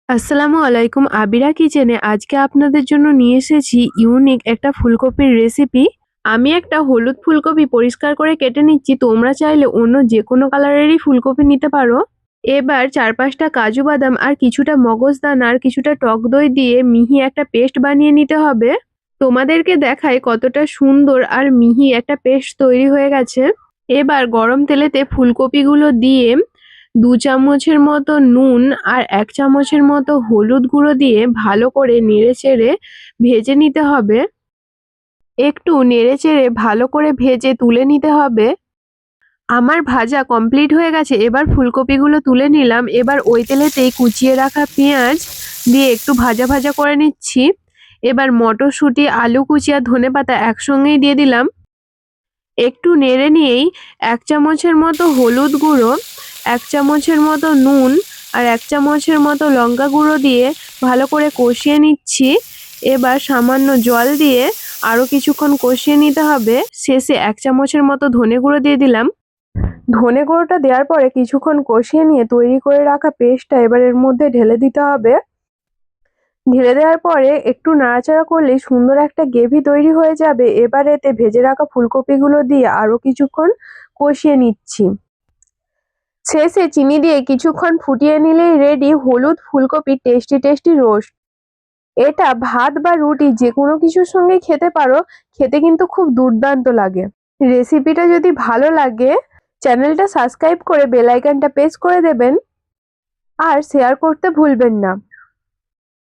আসসালামু আলাইকুম, আবিরা কিচেনে আজকে আপনাদের জন্য নিয়ে এসেছি ইউনিক একটা ফুলকপির রেসিপি। আমি একটা হলুদ ফুলকপি পরিষ্কার করে কেটে নিচ্ছি। তোমরা চাইলে অন্য যে কোনো কালারেরই ফুলকপি নিতে পারো। এবার 4-5টা কাজু বাদাম আর কিছুটা মগজদানা আর কিছুটা টক দই দিয়ে মিহি একটা পেস্ট বানিয়ে নিতে হবে। তোমাদেরকে দেখাই কতটা সুন্দর আর মিহি একটা পেস্ট তৈরি হয়ে গেছে। এবার গরম তেলেতে ফুলকপিগুলো দিয়ে 2 চামচের মতো নুন আর 1 চামচের মতো হলুদ গুঁড়ো দিয়ে ভালো করে নেড়েচেড়ে ভেজে নিতে হবে। একটু নেড়েচেড়ে ভালো করে ভেজে তুলে নিতে হবে। আমার ভাজা কমপ্লিট হয়ে গেছে। এবার ফুলকপিগুলো তুলে নিলাম। এবার ওই তেলেতেই কুচিয়ে রাখা পেঁয়াজ দিয়ে একটু ভাজা ভাজা করে নিচ্ছি। এবার মটরশুঁটি, আলু কুচি আর ধনেপাতা একসঙ্গেই দিয়ে দিলাম। একটু নেড়ে নিয়েই 1 চামচের মতো হলুদ গুঁড়ো, 1 চামচের মতো নুন আর 1 চামচের মতো লঙ্কা গুঁড়ো দিয়ে ভালো করে কষিয়ে নিচ্ছি। এবার সামান্য জল দিয়ে আরও কিছুক্ষণ কষিয়ে নিতে হবে। শেষে 1 চামচের মতো ধনে গুঁড়ো দিয়ে দিলাম। ধনে গুঁড়োটা দেওয়ার পরে কিছুক্ষণ কষিয়ে নিয়ে তৈরি করে রাখা পেস্টটা এবার এর মধ্যে ঢেলে দিতে হবে। ঢেলে দেওয়ার পরে একটু নাড়াচাড়া করলেই সুন্দর একটা গ্রেভি তৈরি হয়ে যাবে। এবার এতে ভেজে রাখা ফুলকপিগুলো দিয়ে আরও কিছুক্ষণ কষিয়ে নিচ্ছি। শেষে চিনি দিয়ে কিছুক্ষণ ফুটিয়ে নিলেই রেডি হলুদ ফুলকপির টেস্টি টেস্টি রোস্ট। এটা ভাত বা রুটি যে কোনো কিছুর সঙ্গে খেতে পারো, খেতে কিন্তু খুব দুর্দান্ত লাগে। রেসিপিটা যদি ভালো লাগে চ্যানেলটা সাবস্ক্রাইব করে বেল আইকনটা প্রেস করে দেবেন আর শেয়ার করতে ভুলবেন না।